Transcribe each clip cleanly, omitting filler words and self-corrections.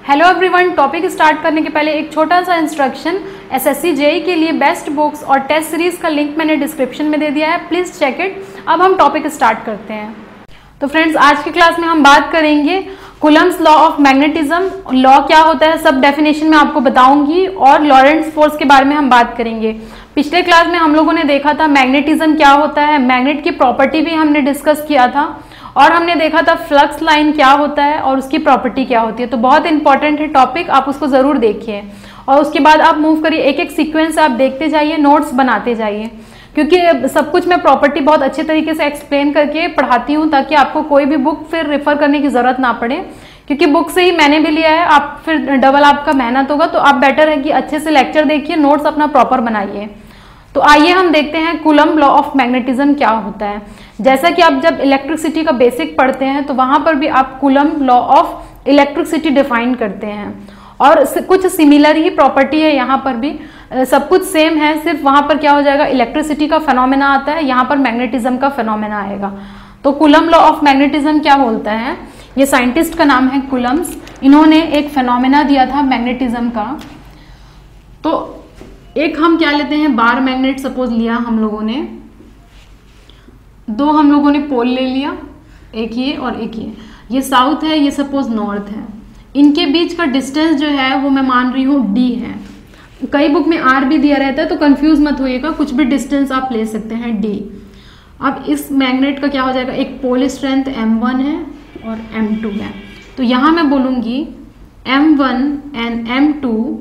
Hello everyone, topic start करने के पहले एक छोटा सा इंस्ट्रक्शन। एसएससी जेईई के लिए बेस्ट बुक्स और टेस्ट सीरीज का लिंक मैंने डिस्क्रिप्शन में दे दिया है, प्लीज चेक इट। अब हम टॉपिक स्टार्ट करते हैं। तो फ्रेंड्स, आज की क्लास में हम बात करेंगे Coulomb's law of magnetism. Law क्या होता है सब डेफिनेशन में आपको बताऊंगी, और लॉरेंट्ज फोर्स के बारे में हम बात करेंगे। पिछले क्लास में हम लोगों ने देखा था मैग्नेटिज्म क्या होता है, मैग्नेट की प्रॉपर्टी भी हमने डिस्कस किया था, और हमने देखा था फ्लक्स लाइन क्या होता है और उसकी प्रॉपर्टी क्या होती है। तो बहुत इंपॉर्टेंट है टॉपिक, आप उसको जरूर देखिए। और उसके बाद आप मूव करिए, एक एक सीक्वेंस आप देखते जाइए, नोट्स बनाते जाइए, क्योंकि सब कुछ मैं प्रॉपर्टी बहुत अच्छे तरीके से एक्सप्लेन करके पढ़ाती हूँ, ताकि आपको कोई भी बुक फिर रेफर करने की जरूरत ना पड़े, क्योंकि बुक से ही मैंने भी लिया है। आप फिर डबल आपका मेहनत होगा, तो आप बेटर है कि अच्छे से लेक्चर देखिए, नोट्स अपना प्रॉपर बनाइए। तो आइए हम देखते हैं कूलम्ब लॉ ऑफ मैग्नेटिज्म क्या होता है। जैसा कि आप जब इलेक्ट्रिसिटी का बेसिक पढ़ते हैं तो वहां पर भी आप coulomb law of electricity define करते हैं, और कुछ सिमिलर ही प्रॉपर्टी है यहाँ पर भी, सब कुछ सेम है, सिर्फ वहां पर क्या हो जाएगा, इलेक्ट्रिसिटी का फेनोमेना आता है, यहाँ पर मैग्नेटिज्म का फेनोमेना आएगा। तो कूलम्ब लॉ ऑफ मैग्नेटिज्म क्या बोलता है, ये साइंटिस्ट का नाम है कूलम्ब्स, इन्होंने एक फेनोमेना दिया था मैग्नेटिज्म का। तो एक हम क्या लेते हैं, बार मैग्नेट सपोज लिया हम लोगों ने, दो हम लोगों ने पोल ले लिया, एक ये और एक ये साउथ है, ये सपोज नॉर्थ है। इनके बीच का डिस्टेंस जो है वो मैं मान रही हूँ d है। कई बुक में r भी दिया रहता है, तो कंफ्यूज मत होइएगा, कुछ भी डिस्टेंस आप ले सकते हैं d। अब इस मैग्नेट का क्या हो जाएगा, एक पोल स्ट्रेंथ m1 है और m2 है। तो यहां मैं बोलूंगी m1 and m2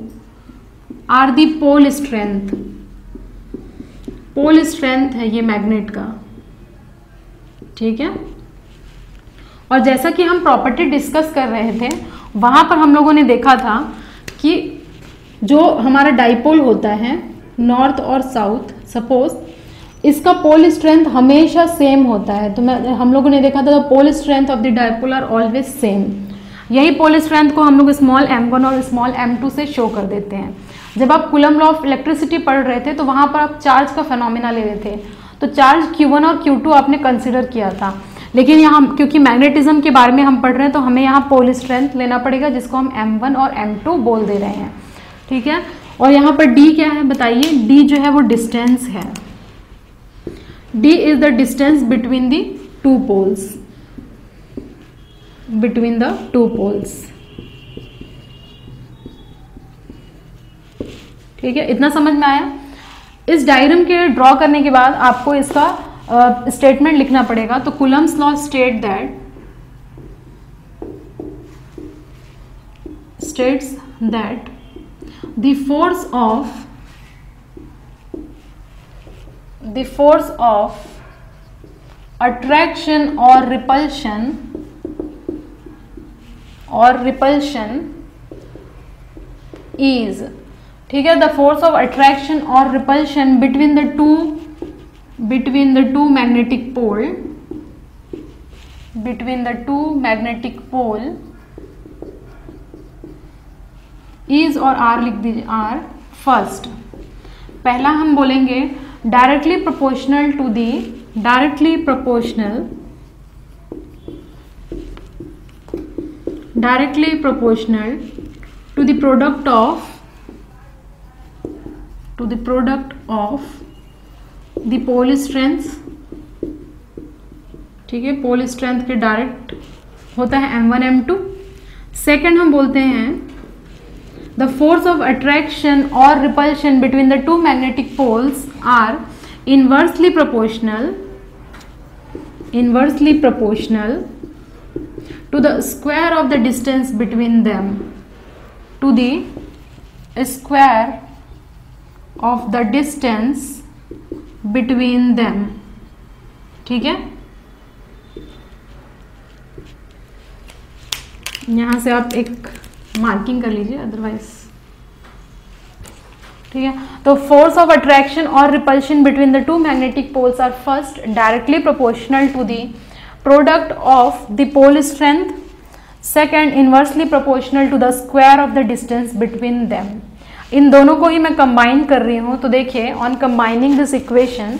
are the pole strength. Pole strength है ये मैग्नेट का, ठीक है। और जैसा कि हम प्रॉपर्टी डिस्कस कर रहे थे, वहां पर हम लोगों ने देखा था कि जो हमारा डाइपोल होता है नॉर्थ और साउथ, सपोज इसका पोल स्ट्रेंथ हमेशा सेम होता है। तो हम लोगों ने देखा था pole strength of the dipole are always same. यही पोल स्ट्रेंथ को हम लोग स्मॉल m1 और स्मॉल m2 से शो कर देते हैं। जब आप कूलम्ब लॉ ऑफ इलेक्ट्रिसिटी पढ़ रहे थे तो वहां पर आप चार्ज का फेनोमेना ले रहे थे, तो चार्ज Q1 और Q2 आपने कंसिडर किया था। लेकिन यहाँ क्योंकि मैग्नेटिज्म के बारे में हम पढ़ रहे हैं, तो हमें यहाँ पोल स्ट्रेंथ लेना पड़ेगा, जिसको हम m1 और m2 बोल दे रहे हैं, ठीक है। और यहाँ पर d क्या है बताइए, d जो है वो डिस्टेंस है। d is the distance between the two poles, between the two poles, ठीक है। इतना समझ में आया। इस डायग्राम के ड्रॉ करने के बाद आपको इसका स्टेटमेंट लिखना पड़ेगा। तो Coulomb's law states that the force of attraction और रिपल्शन इज, ठीक है, द फोर्स ऑफ अट्रैक्शन और repulsion between the two magnetic pole is, और आर लिख दीजिए, आर फर्स्ट। पहला हम बोलेंगे directly proportional to the product of the pole strength, ठीक है। पोल स्ट्रेंथ के डायरेक्ट होता है m1 m2। सेकेंड हम बोलते हैं द फोर्स ऑफ अट्रैक्शन और repulsion between the two magnetic poles are inversely proportional to the square of the distance between them, to the square of the distance between them, ठीक है। यहां से आप एक मार्किंग कर लीजिए, अदरवाइज, ठीक है। तो फोर्स ऑफ अट्रैक्शन और repulsion between the two magnetic poles are first directly proportional to the product of the pole strength, second inversely proportional to the square of the distance between them. इन दोनों को ही मैं combine कर रही हूं। तो देखिए, on combining this equation,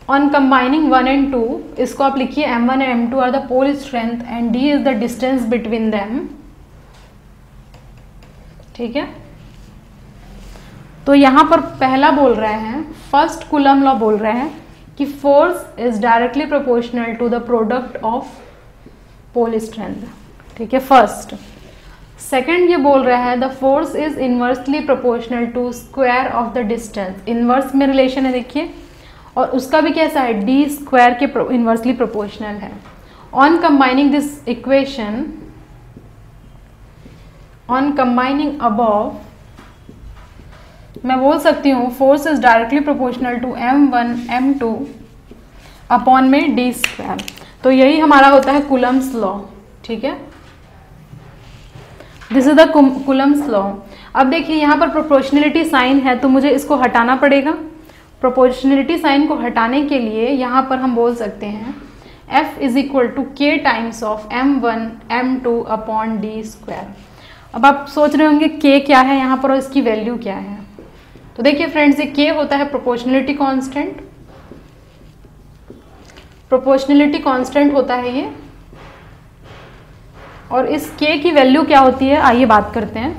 on combining 1 and 2, इसको आप लिखिए m1 and m2 are the pole strength and d is the distance between them. ठीक है, तो यहां पर पहला बोल रहे हैं, फर्स्ट कूलम लॉ बोल रहे हैं कि force is directly proportional to the product of pole strength. ठीक है, फर्स्ट। सेकंड ये बोल रहा है the force is inversely proportional to square of the distance. Inverse में रिलेशन है देखिए, और उसका भी कैसा है, डी स्क्वायर के इनवर्सली प्रोपोर्शनल है। On combining this equation, on combining above, मैं बोल सकती हूँ force is directly proportional to m1 m2 upon में डी स्क्वायर। तो यही हमारा होता है कूलम्स लॉ। ठीक है, this is the Coulomb's law. अब देखिए यहाँ पर प्रोपोर्शनलिटी साइन है तो मुझे इसको हटाना पड़ेगा। प्रोपोर्शनलिटी साइन को हटाने के लिए यहाँ पर हम बोल सकते हैं F is equal to k times of m1 m2 upon D square. अब आप सोच रहे होंगे k क्या है यहाँ पर और इसकी वैल्यू क्या है। तो देखिए फ्रेंड्स, ये k होता है प्रोपोर्शनलिटी कांस्टेंट, प्रोपोर्शनलिटी कांस्टेंट होता है ये, और इस k की वैल्यू क्या होती है आइए बात करते हैं।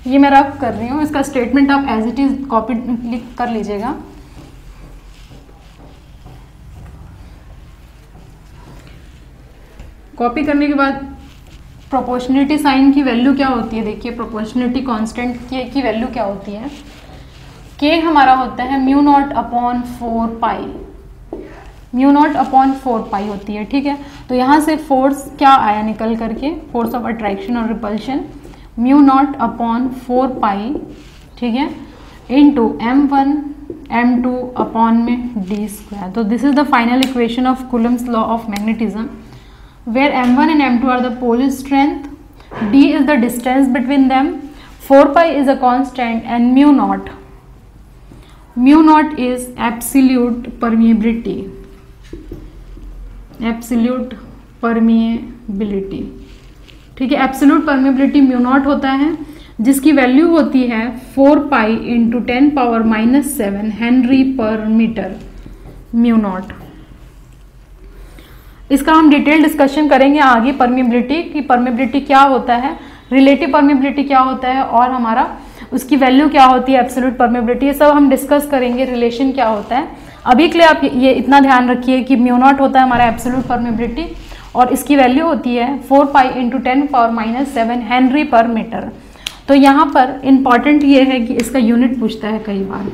ये मैं रफ कर रही हूँ, इसका स्टेटमेंट आप as it is copy click कर लीजिएगा। कॉपी करने के बाद प्रोपोर्शनलिटी साइन की वैल्यू क्या होती है, देखिए प्रोपोर्शनलिटी कांस्टेंट की वैल्यू क्या होती है। k हमारा होता है म्यू नॉट अपॉन 4 पाई, म्यू नॉट अपॉन 4 पाई होती है। ठीक है, तो यहाँ से फोर्स क्या आया निकल करके, फोर्स ऑफ अट्रैक्शन और रिपल्शन, म्यू नॉट अपॉन 4 पाई, ठीक है, इनटू m1 m2 अपॉन में डी स्क्वायर। तो this is the final equation of Coulomb's law of magnetism, where m1 and m2 are the pole strength, d is the distance between them, 4 pi is a constant, and mu naught is absolute permeability, absolute permeability। ठीक है, absolute permeability mu naught होता है जिसकी value होती है 4 pi into 10 power -7 Henry पर metre mu naught. इसका हम डिटेल डिस्कशन करेंगे आगे, परमेबिलिटी की, परमेबिलिटी क्या होता है, रिलेटिव परमेबिलिटी क्या होता है, और हमारा उसकी वैल्यू क्या होती है, एब्सोल्यूट परमेबिलिटी, ये सब हम डिस्कस करेंगे, रिलेशन क्या होता है। अभी के लिए आप ये इतना ध्यान रखिए कि म्यू नॉट होता है हमारा एब्सोल्यूट परमेबिलिटी और इसकी वैल्यू होती है 4 पाई इंटू 10 पावर -7 हेनरी पर मीटर। तो यहाँ पर इंपॉर्टेंट ये है कि इसका यूनिट पूछता है कई बार।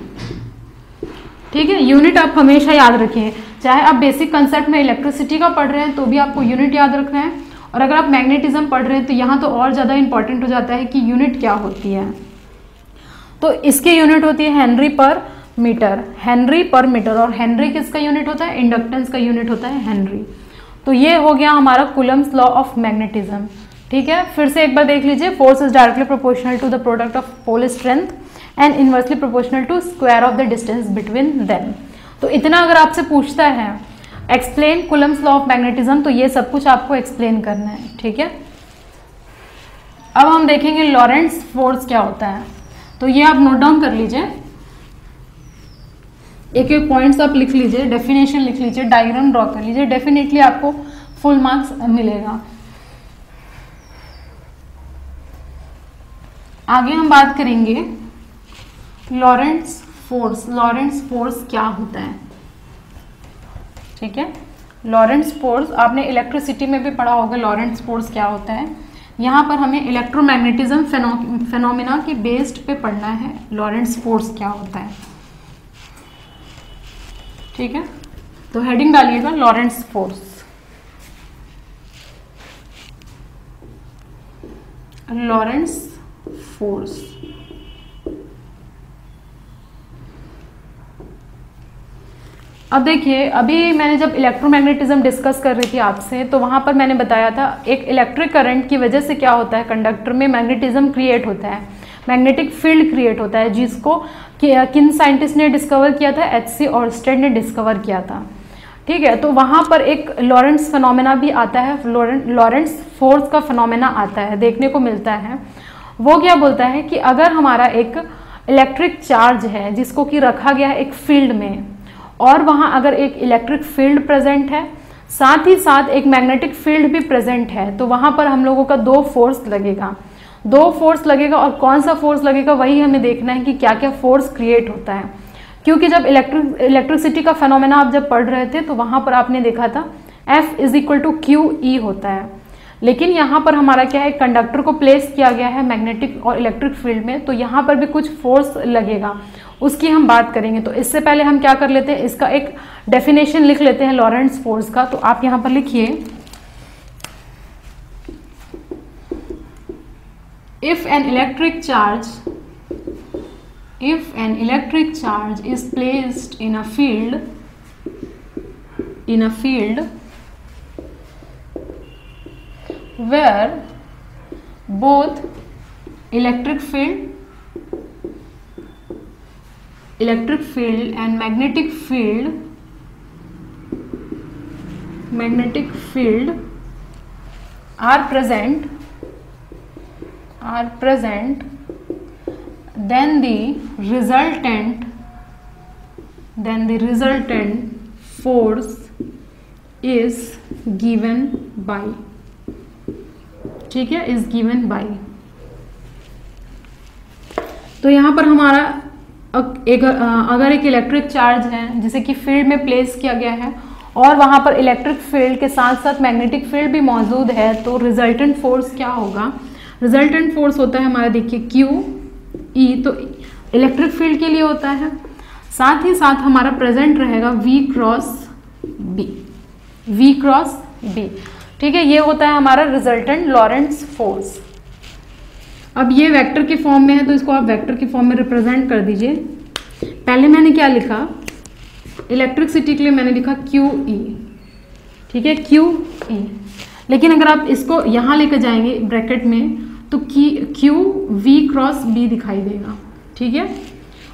ठीक है, यूनिट आप हमेशा याद रखें, चाहे आप बेसिक कंसेप्ट में इलेक्ट्रिसिटी का पढ़ रहे हैं तो भी आपको यूनिट याद रखना है, और अगर आप मैग्नेटिज्म पढ़ रहे हैं तो यहाँ तो और ज़्यादा इंपॉर्टेंट हो जाता है कि यूनिट क्या होती है। तो इसकी यूनिट होती है हेनरी पर मीटर, हेनरी पर मीटर, और हेनरी किसका यूनिट होता है, इंडक्टेंस का यूनिट होता है हेनरी। तो ये हो गया हमारा कूलम्स लॉ ऑफ मैग्नेटिज्म। ठीक है, फिर से एक बार देख लीजिए, force is directly proportional to the product of pole strength and inversely proportional to square of the distance between them. तो इतना अगर आपसे पूछता है explain Coulomb's law of magnetism, तो ये सब कुछ आपको एक्सप्लेन करना है। ठीक है, अब हम देखेंगे लॉरेंट्ज फोर्स क्या होता है। तो ये आप नोट डाउन कर लीजिए, एक एक पॉइंट्स आप लिख लीजिए, डेफिनेशन लिख लीजिए, डायग्राम ड्रॉ कर लीजिए, डेफिनेटली आपको फुल मार्क्स मिलेगा। आगे हम बात करेंगे लॉरेंट्ज फोर्स। लॉरेंट्ज फोर्स क्या होता है, ठीक है, लॉरेंट्ज फोर्स आपने इलेक्ट्रिसिटी में भी पढ़ा होगा, लॉरेंट्ज फोर्स क्या होता है। यहाँ पर हमें इलेक्ट्रोमैग्नेटिज्म फेनोमेना के बेस्ड पे पढ़ना है लॉरेंट्ज फोर्स क्या होता है। ठीक है, तो हेडिंग डालिएगा लॉरेंट्ज फोर्स। लॉरेंट्ज फोर्स अब देखिए, अभी मैंने जब इलेक्ट्रोमैग्नेटिज्म डिस्कस कर रही थी आपसे, तो वहाँ पर मैंने बताया था एक इलेक्ट्रिक करंट की वजह से क्या होता है, कंडक्टर में मैग्नेटिज्म क्रिएट होता है, मैग्नेटिक फील्ड क्रिएट होता है, जिसको किन साइंटिस्ट ने डिस्कवर किया था, H.C. ऑर्स्टेड ने डिस्कवर किया था। ठीक है, तो वहाँ पर एक लॉरेंट्ज फिनोमेना भी आता है, लॉरेंट्ज फोर्स का फिनोमेना आता है, देखने को मिलता है। वो क्या बोलता है कि अगर हमारा एक इलेक्ट्रिक चार्ज है जिसको कि रखा गया है एक फील्ड में, और वहाँ अगर एक इलेक्ट्रिक फील्ड प्रेजेंट है, साथ ही साथ एक मैग्नेटिक फील्ड भी प्रेजेंट है, तो वहाँ पर हम लोगों का दो फोर्स लगेगा। और कौन सा फोर्स लगेगा वही हमें देखना है कि क्या क्या फोर्स क्रिएट होता है। क्योंकि जब इलेक्ट्रिसिटी का फेनोमेना आप जब पढ़ रहे थे तो वहाँ पर आपने देखा था F = QE होता है, लेकिन यहाँ पर हमारा क्या है, कंडक्टर को प्लेस किया गया है मैग्नेटिक और इलेक्ट्रिक फील्ड में, तो यहाँ पर भी कुछ फोर्स लगेगा, उसकी हम बात करेंगे। तो इससे पहले हम क्या कर लेते हैं, इसका एक डेफिनेशन लिख लेते हैं लॉरेंट्ज फोर्स का। तो आप यहाँ पर लिखिए, if an electric charge is placed in a field where both electric field and magnetic field are present, then the resultant force is given by, ठीक है, is given by। तो यहाँ पर हमारा अगर एक इलेक्ट्रिक चार्ज है जिसे कि फील्ड में प्लेस किया गया है और वहाँ पर इलेक्ट्रिक फील्ड के साथ साथ मैग्नेटिक फील्ड भी मौजूद है, तो रिजल्टेंट फोर्स क्या होगा, रिजल्टेंट फोर्स होता है हमारा, देखिए QE, तो इलेक्ट्रिक फील्ड के लिए होता है, साथ ही साथ हमारा प्रेजेंट रहेगा V क्रॉस B, ठीक है, ये होता है हमारा रिजल्टेंट लॉरेंट्ज फोर्स। अब ये वेक्टर के फॉर्म में है तो इसको आप वेक्टर के फॉर्म में रिप्रेजेंट कर दीजिए। पहले मैंने क्या लिखा, इलेक्ट्रिसिटी के लिए मैंने लिखा QE, ठीक है, QE, लेकिन अगर आप इसको यहाँ लेकर जाएंगे ब्रैकेट में तो V क्रॉस B दिखाई देगा, ठीक है।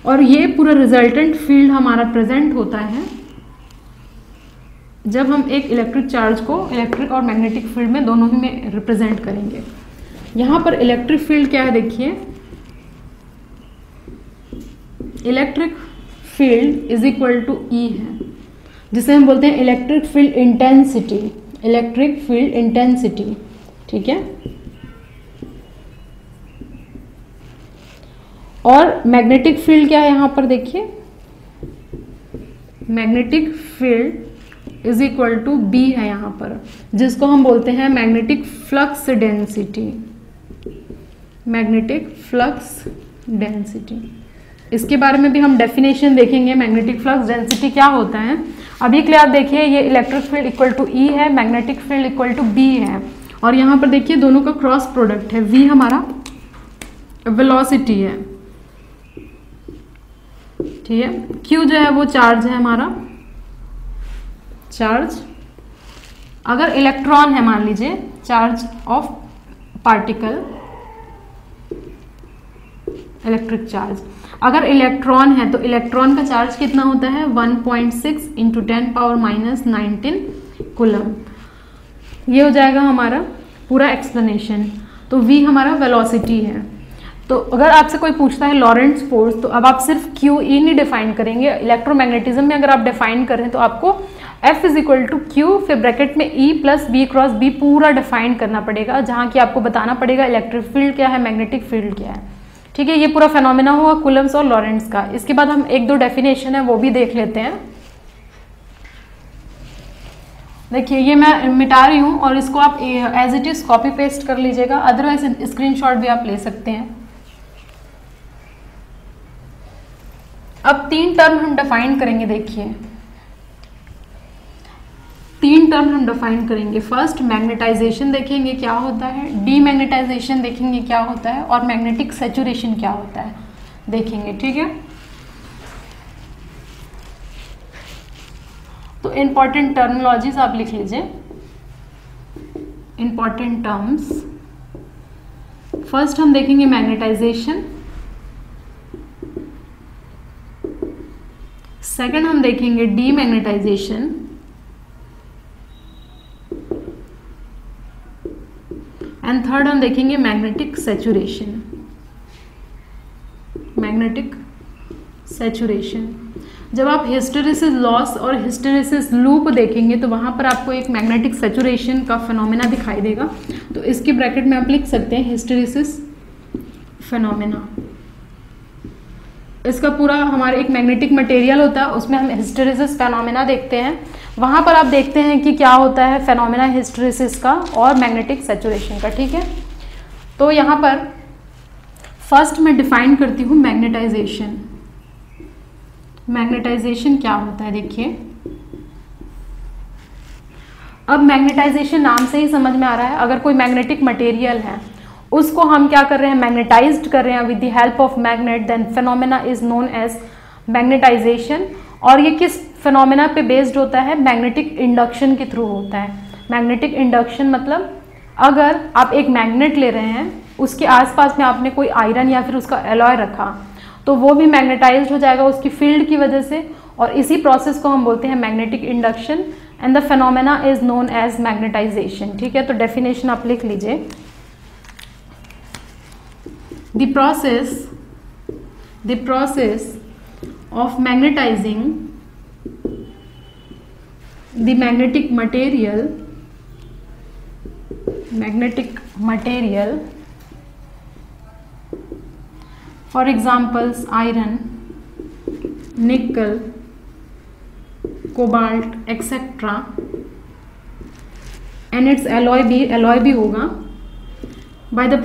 और ये पूरा रिजल्टेंट फील्ड हमारा प्रेजेंट होता है जब हम एक इलेक्ट्रिक चार्ज को इलेक्ट्रिक और मैग्नेटिक फील्ड में दोनों ही में रिप्रेजेंट करेंगे। यहाँ पर इलेक्ट्रिक फील्ड क्या है, देखिए, इलेक्ट्रिक फील्ड = E है, जिसे हम बोलते हैं इलेक्ट्रिक फील्ड इंटेंसिटी, ठीक है। और मैग्नेटिक फील्ड क्या है, यहाँ पर देखिए, मैग्नेटिक फील्ड = B है यहाँ पर, जिसको हम बोलते हैं मैग्नेटिक फ्लक्स डेंसिटी। इसके बारे में भी हम डेफिनेशन देखेंगे, मैग्नेटिक फ्लक्स डेंसिटी क्या होता है। अभी के लिए आप देखिए, ये इलेक्ट्रिक फील्ड = E है, मैग्नेटिक फील्ड = B है, और यहाँ पर देखिए दोनों का क्रॉस प्रोडक्ट है। V हमारा वेलोसिटी है, ठीक है, Q जो है वो चार्ज है हमारा, चार्ज। अगर इलेक्ट्रॉन है, मान लीजिए charge of particle, electric charge, अगर इलेक्ट्रॉन है तो इलेक्ट्रॉन का चार्ज कितना होता है, 1.6 × 10⁻⁻19 कूलम। ये हो जाएगा हमारा पूरा एक्सप्लेनेशन। तो V हमारा वेलोसिटी है। तो अगर आपसे कोई पूछता है लॉरेंट्ज फोर्स, तो अब आप सिर्फ QE नहीं डिफाइन करेंगे, इलेक्ट्रोमैग्नेटिज्म में अगर आप डिफाइन करें तो आपको F = Q, फिर ब्रैकेट में E + V क्रॉस B पूरा डिफाइन करना पड़ेगा, जहाँ की आपको बताना पड़ेगा इलेक्ट्रिक फील्ड क्या है, मैग्नेटिक फील्ड क्या है, ठीक है। ये पूरा फेनोमेना हुआ कूलम्स और लॉरेंट्ज का। इसके बाद हम 1-2 डेफिनेशन है वो भी देख लेते हैं। देखिए, ये मैं मिटा रही हूँ और इसको आप as it is copy paste कर लीजिएगा, अदरवाइज स्क्रीनशॉट भी आप ले सकते हैं। अब 3 टर्म हम डिफाइन करेंगे, देखिए 3 टर्म हम डिफाइन करेंगे। फर्स्ट मैग्नेटाइजेशन देखेंगे क्या होता है, डीमैग्नेटाइजेशन देखेंगे क्या होता है, और मैग्नेटिक सैचुरेशन क्या होता है देखेंगे, ठीक है। तो इंपॉर्टेंट टर्मिनोलॉजीज आप लिख लीजिए, इंपॉर्टेंट टर्म्स। फर्स्ट हम देखेंगे मैग्नेटाइजेशन, सेकंड हम देखेंगे डीमैग्नेटाइजेशन, एंड थर्ड हम देखेंगे मैग्नेटिक सैचुरेशन। Magnetic saturation. जब आप हिस्टेरेसिस लॉस और हिस्टेरेसिस लूप देखेंगे तो वहाँ पर आपको एक मैग्नेटिक सैचुरेशन का फिनोमेना दिखाई देगा। तो इसके ब्रैकेट में आप लिख सकते हैं हिस्टेरेसिस फिनोमेना। इसका पूरा हमारा एक मैग्नेटिक मटेरियल होता है, उसमें हम हिस्टेरेसिस फिनोमेना देखते हैं। वहाँ पर आप देखते हैं कि क्या होता है फिनोमेना हिस्टेरेसिस का और मैग्नेटिक सैचुरेशन का। ठीक है, तो यहाँ पर फर्स्ट मैं डिफाइन करती हूँ मैग्नेटाइजेशन। मैग्नेटाइजेशन क्या होता है देखिए, अब मैग्नेटाइजेशन नाम से ही समझ में आ रहा है, अगर कोई मैग्नेटिक मटेरियल है उसको हम क्या कर रहे हैं, मैग्नेटाइज्ड कर रहे हैं with the help of magnet, then phenomena is known as magnetization. और ये किस फिनोमेना पे बेस्ड होता है, मैग्नेटिक इंडक्शन के थ्रू होता है। मैग्नेटिक इंडक्शन मतलब अगर आप एक मैग्नेट ले रहे हैं, उसके आसपास में आपने कोई आयरन या फिर उसका एलॉय रखा, तो वो भी मैग्नेटाइज्ड हो जाएगा उसकी फील्ड की वजह से, और इसी प्रोसेस को हम बोलते हैं magnetic induction and the phenomena is known as magnetization. ठीक है, तो डेफिनेशन आप लिख लीजिए। The process of magnetizing the magnetic material for examples iron, nickel, cobalt, etc. and its alloy भी होगा by the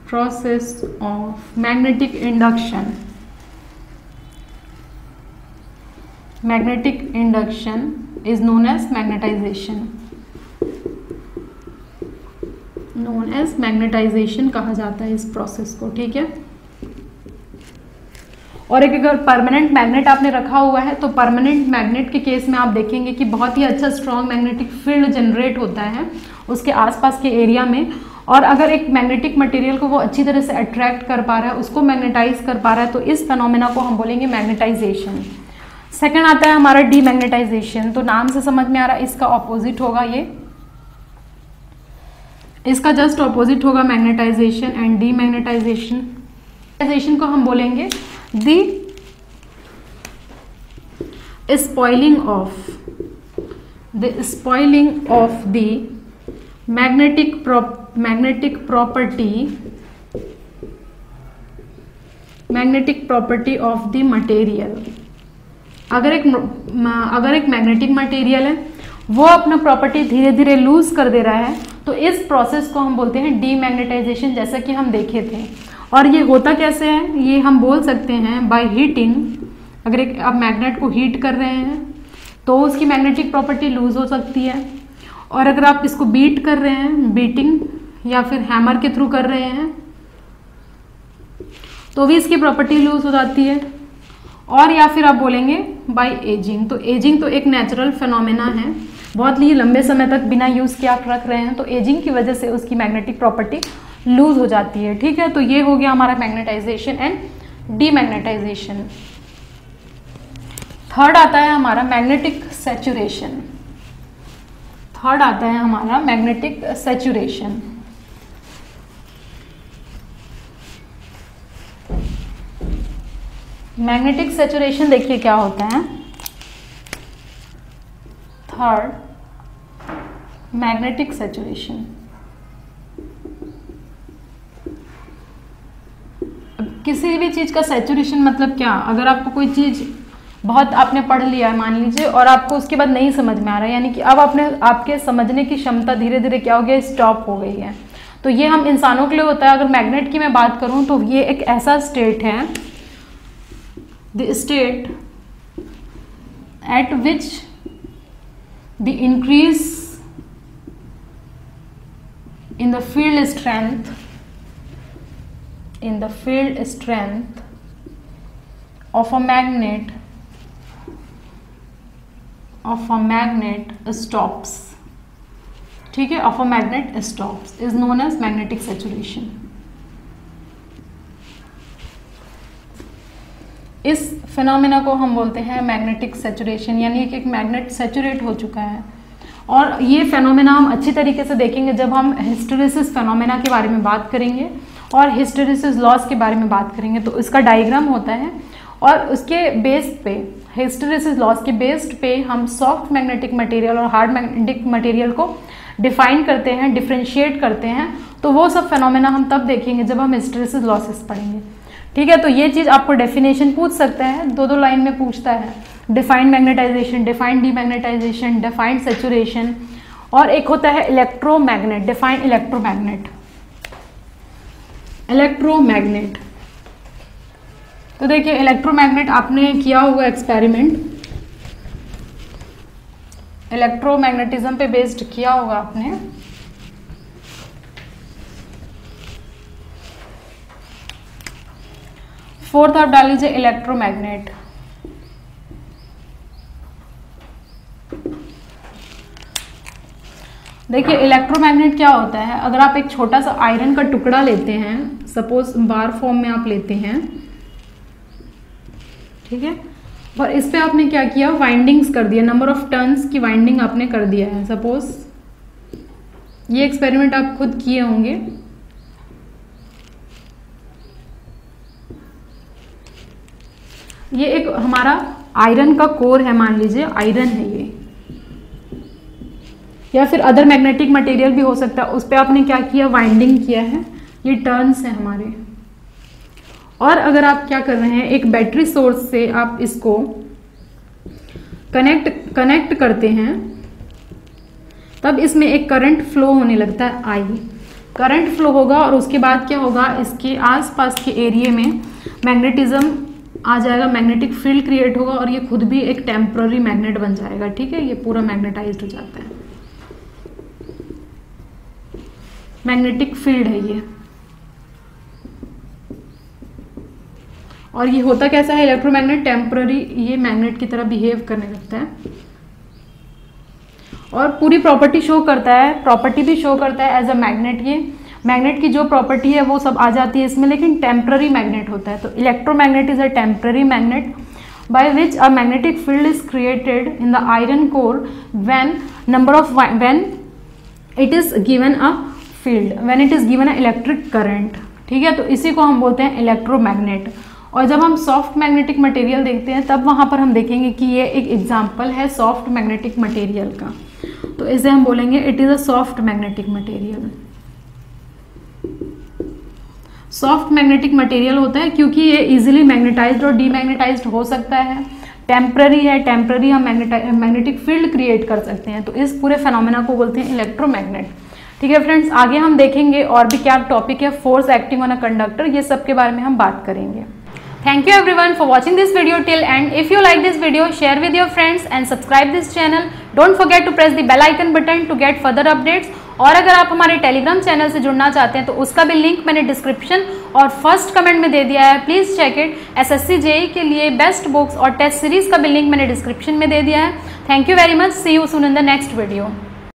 process of magnetic induction. Magnetic induction is known as magnetization. Known as magnetization कहा जाता है इस process को। ठीक है, और एक अगर परमानेंट मैग्नेट आपने रखा हुआ है तो परमानेंट मैग्नेट के केस में आप देखेंगे कि बहुत ही अच्छा स्ट्रॉन्ग मैग्नेटिक फील्ड जनरेट होता है उसके आसपास के एरिया में। और अगर एक मैग्नेटिक मटेरियल को वो अच्छी तरह से अट्रैक्ट कर पा रहा है, उसको मैग्नेटाइज कर पा रहा है, तो इस फिनोमेना को हम बोलेंगे मैग्नेटाइजेशन। सेकेंड आता है हमारा डीमैग्नेटाइजेशन। तो नाम से समझ में आ रहा है इसका ऑपोजिट होगा, ये इसका जस्ट ऑपोजिट होगा मैग्नेटाइजेशन एंड डीमैग्नेटाइजेशन। मैग्नेटाइजेशन को हम बोलेंगे the spoiling of the magnetic property of the material. अगर एक मैग्नेटिक मटेरियल है वो अपना प्रॉपर्टी धीरे धीरे लूज कर दे रहा है, तो इस प्रोसेस को हम बोलते हैं डीमैग्नेटाइजेशन, जैसा कि हम देखे थे। और ये होता कैसे है, ये हम बोल सकते हैं बाय हीटिंग। अगर एक आप मैग्नेट को हीट कर रहे हैं तो उसकी मैग्नेटिक प्रॉपर्टी लूज हो सकती है, और अगर आप इसको बीट कर रहे हैं, बीटिंग या फिर हैमर के थ्रू कर रहे हैं, तो भी इसकी प्रॉपर्टी लूज हो जाती है। और या फिर आप बोलेंगे बाय एजिंग। तो एजिंग तो एक नेचुरल फिनोमेना है, बहुत ही लंबे समय तक बिना यूज़ किए आप रख रहे हैं, तो एजिंग की वजह से उसकी मैग्नेटिक प्रॉपर्टी लूज हो जाती है। ठीक है, तो ये हो गया हमारा मैग्नेटाइजेशन एंड डीमैग्नेटाइजेशन। थर्ड आता है हमारा मैग्नेटिक सैचुरेशन। थर्ड आता है हमारा मैग्नेटिक सैचुरेशन। मैग्नेटिक सैचुरेशन देखिए क्या होता है। Third, magnetic saturation. किसी भी चीज का सैचुरेशन मतलब क्या, अगर आपको कोई चीज बहुत आपने पढ़ लिया है मान लीजिए, और आपको उसके बाद नहीं समझ में आ रहा है, यानी कि अब आपके समझने की क्षमता धीरे धीरे क्या हो गया, स्टॉप हो गई है। तो ये हम इंसानों के लिए होता है। अगर मैग्नेट की मैं बात करूं तो ये एक ऐसा स्टेट है, the state eight which the increase in the field strength of a magnet stops, ठीक है, of a magnet stops is known as magnetic saturation। इस फिनोमेना को हम बोलते हैं मैग्नेटिक सैचुरेशन, यानी कि एक मैग्नेट सैचुरेट हो चुका है। और ये फेनोमेना हम अच्छी तरीके से देखेंगे जब हम हिस्टेरेसिस फेनोमेना के बारे में बात करेंगे, और हिस्टेरेसिस लॉस के बारे में बात करेंगे। तो इसका डायग्राम होता है और उसके बेस पे, हिस्टेरेसिस लॉस के बेस्ड पे हम सॉफ्ट मैग्नेटिक मटेरियल और हार्ड मैग्नेटिक मटेरियल को डिफाइन करते हैं, डिफ्रेंशिएट करते हैं। तो वो सब फेनोमेना हम तब देखेंगे जब हम हिस्टेरेसिस लॉसेस पढ़ेंगे, ठीक है। तो ये चीज़ आपको डेफिनेशन पूछ सकता है, 2 लाइन में पूछता है, defined magnetization, defined demagnetization, defined saturation, और एक होता है इलेक्ट्रोमैग्नेट, डिफाइंड इलेक्ट्रोमैग्नेट। इलेक्ट्रोमैग्नेट, तो देखिए इलेक्ट्रोमैग्नेट आपने किया होगा एक्सपेरिमेंट, इलेक्ट्रोमैग्नेटिज्म पे बेस्ड किया होगा आपने। फोर्थ आप डाल लीजिए इलेक्ट्रोमैग्नेट। देखिए इलेक्ट्रोमैग्नेट क्या होता है, अगर आप एक छोटा सा आयरन का टुकड़ा लेते हैं, सपोज बार फॉर्म में आप लेते हैं, ठीक है, और इस पे आपने क्या किया, वाइंडिंग्स कर दिया, नंबर ऑफ टर्न्स की वाइंडिंग आपने कर दिया है। सपोज ये एक्सपेरिमेंट आप खुद किए होंगे। ये एक हमारा आयरन का कोर है, मान लीजिए आयरन है ये, या फिर अदर मैग्नेटिक मटेरियल भी हो सकता है, उस पर आपने क्या किया, वाइंडिंग किया है, ये टर्न्स हैं हमारे। और अगर आप क्या कर रहे हैं, एक बैटरी सोर्स से आप इसको कनेक्ट करते हैं, तब इसमें एक करंट फ्लो होने लगता है, आई करंट फ्लो होगा, और उसके बाद क्या होगा, इसके आसपास के एरिया में मैग्नेटिज्म आ जाएगा, मैग्नेटिक फील्ड क्रिएट होगा, और ये खुद भी एक टेम्पररी मैग्नेट बन जाएगा, ठीक है, ये पूरा मैग्नेटाइज्ड हो जाता है, मैग्नेटिक फील्ड है ये। और ये होता कैसा है, इलेक्ट्रोमैग्नेट टेम्पररी ये मैग्नेट की तरह बिहेव करने लगता है, और पूरी प्रॉपर्टी शो करता है, प्रॉपर्टी भी शो करता है एज अ मैग्नेट। ये मैग्नेट की जो प्रॉपर्टी है वो सब आ जाती है इसमें, लेकिन टेम्पररी मैग्नेट होता है। तो electromagnet is a temporary magnet by which a magnetic field is created in the iron core when it is given a field, when it is given a electric current, ठीक है। तो इसी को हम बोलते हैं इलेक्ट्रोमैग्नेट। और जब हम सॉफ्ट मैग्नेटिक मटेरियल देखते हैं तब वहां पर हम देखेंगे कि ये एक एग्जाम्पल है सॉफ्ट मैग्नेटिक मटेरियल का, तो इसे हम बोलेंगे it is a soft magnetic material. Soft magnetic material होता है क्योंकि ये इजीली मैग्नेटाइज्ड और डीमैग्नेटाइज्ड हो सकता है, टेम्पररी है, टेम्पररी हम मैग्नेटिक फील्ड क्रिएट कर सकते हैं, तो इस पूरे फेनोमेना को बोलते हैं इलेक्ट्रोमैग्नेट, ठीक है फ्रेंड्स। आगे हम देखेंगे और भी क्या टॉपिक है, force acting on a conductor, ये सब के बारे में हम बात करेंगे। Thank you everyone for watching this video till end. If you like this video, share with your friends and subscribe this channel. Don't forget to press the bell icon button to get further updates. और अगर आप हमारे Telegram channel से जुड़ना चाहते हैं तो उसका भी लिंक मैंने डिस्क्रिप्शन और फर्स्ट कमेंट में दे दिया है, please check it. SSC JEE के लिए बेस्ट बुक्स और टेस्ट सीरीज का भी लिंक मैंने डिस्क्रिप्शन में दे दिया है। Thank you very much, see you soon in the next video.